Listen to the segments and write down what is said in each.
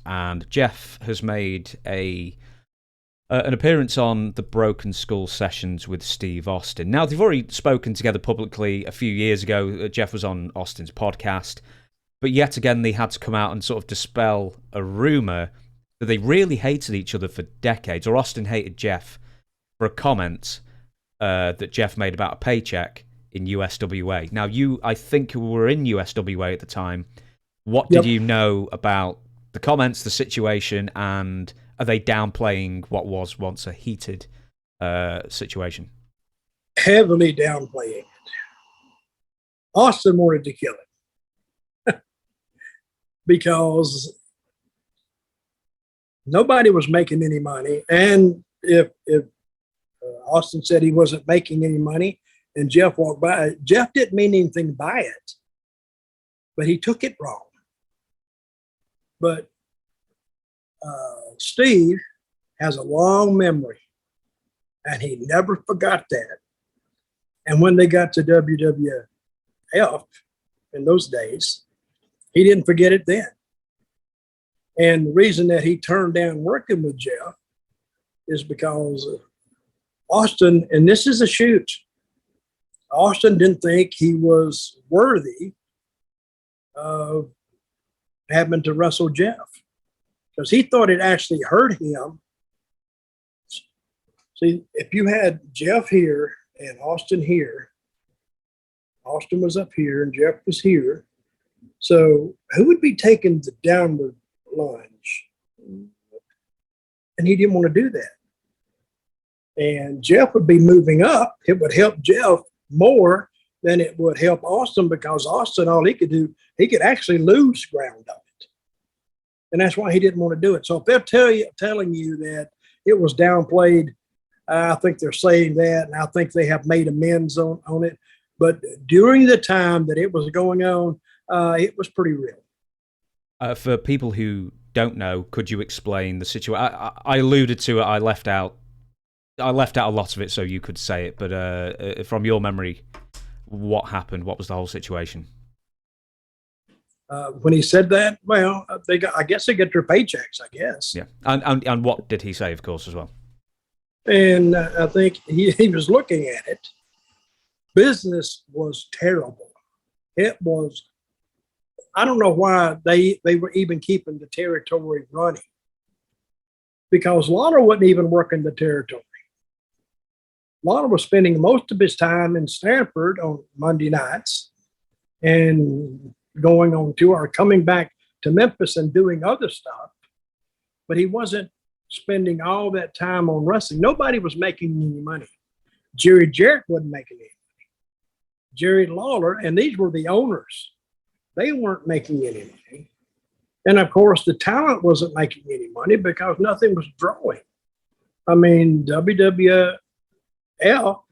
and Jeff has made an appearance on the Broken Skull Sessions with Steve Austin. Now, they've already spoken together publicly a few years ago. Jeff was on Austin's podcast, but yet again they had to come out and sort of dispel a rumour that they really hated each other for decades, or Austin hated Jeff for a comment that Jeff made about a paycheck in USWA. Now, I think you were in USWA at the time. What did you know about the comments, the situation, and are they downplaying what was once a heated situation? Heavily downplaying it. Austin wanted to kill it because nobody was making any money. And if Austin said he wasn't making any money and Jeff walked by, Jeff didn't mean anything by it, but he took it wrong. But Steve has a long memory, and he never forgot that. And when they got to WWF in those days, he didn't forget it then. And the reason that he turned down working with Jeff is because Austin, and this is a shoot, Austin didn't think he was worthy of having to wrestle Jeff, because he thought it actually hurt him. See, if you had Jeff here and Austin here, Austin was up here and Jeff was here. So who would be taking the downward lunge? And he didn't want to do that. And Jeff would be moving up. It would help Jeff more than it would help Austin, because Austin, all he could do, he could actually lose ground on it. And that's why he didn't want to do it. So if they're telling you that it was downplayed, I think they're saying that, and I think they have made amends on it. But during the time that it was going on, it was pretty real. For people who don't know, could you explain the situation? I alluded to it. I left out a lot of it so you could say it. But from your memory, what happened? What was the whole situation? When he said that, well, I guess they get their paychecks, I guess. Yeah. And what did he say, of course, as well? And I think he was looking at it. Business was terrible. It was, I don't know why they were even keeping the territory running, because Lawler wasn't even working the territory. Lawler was spending most of his time in Stanford on Monday nights and going on tour, or coming back to Memphis and doing other stuff. But he wasn't spending all that time on wrestling. Nobody was making any money. Jarrett wasn't making any money. Jerry Lawler, and these were the owners, they weren't making any money. And of course, the talent wasn't making any money because nothing was drawing. I mean, WWF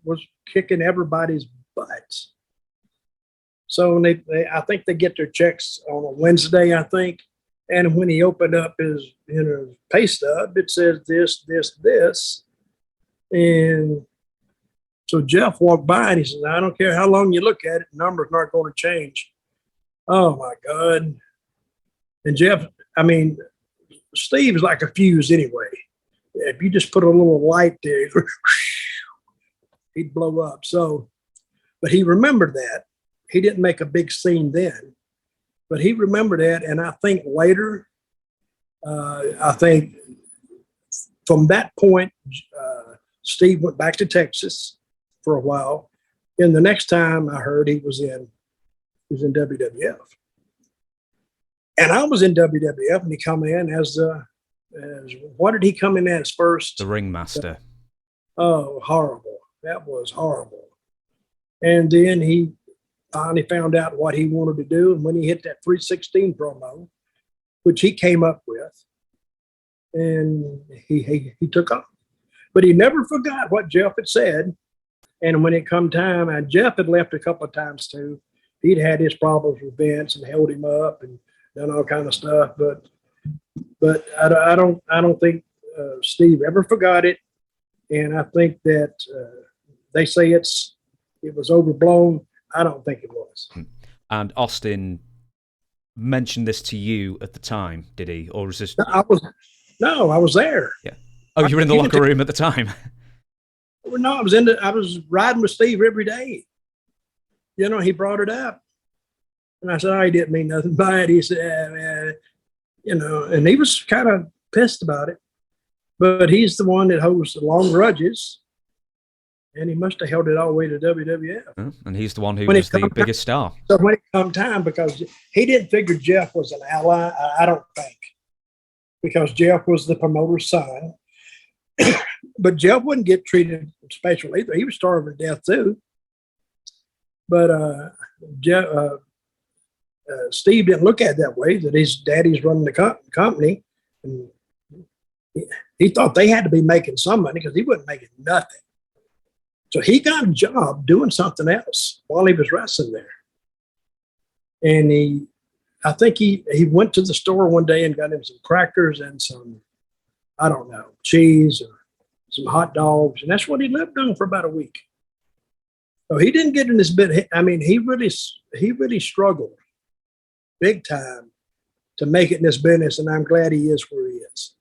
was kicking everybody's butts. So I think they get their checks on a Wednesday, I think. And when he opened up his pay stub, it says this, this, this. And so Jeff walked by and he says, I don't care how long you look at it, the number's not going to change. Oh my God. And Jeff, I mean, Steve's like a fuse anyway. If you just put a little light there, he'd blow up. So, but he remembered that. He didn't make a big scene then, but he remembered that. And I think later, I think from that point, Steve went back to Texas for a while. And the next time I heard, he was in WWF. And I was in WWF, and he come in as what did he come in as first? The ringmaster. Oh, horrible. That was horrible. And then he finally found out what he wanted to do. And when he hit that 316 promo, which he came up with, and he took off. But he never forgot what Jeff had said. And when it come time, and Jeff had left a couple of times too. He'd had his problems with Vince and held him up and done all kind of stuff. But I don't think Steve ever forgot it. And I think that they say it was overblown. I don't think it was. And Austin mention this to you at the time, did he? Or was this? I was there. Yeah. Oh, you were in the locker room at the time. No, I was riding with Steve every day. You know, he brought it up. And I said, oh, he didn't mean nothing by it. He said, you know, and he was kind of pissed about it. But he's the one that holds the long grudges. And he must have held it all the way to WWF. And he's the one who was the biggest star. So when it come time, because he didn't figure Jeff was an ally, I don't think. Because Jeff was the promoter's son. But Jeff wouldn't get treated special either. He was starving to death too. But Steve didn't look at it that way, that his daddy's running the company. And he thought they had to be making some money because he wasn't making nothing. So he got a job doing something else while he was wrestling there. And I think he went to the store one day and got him some crackers and some, I don't know, cheese or some hot dogs. And that's what he lived on for about a week. So he didn't get in this bit. I mean, he really struggled big time to make it in this business. And I'm glad he is where he is.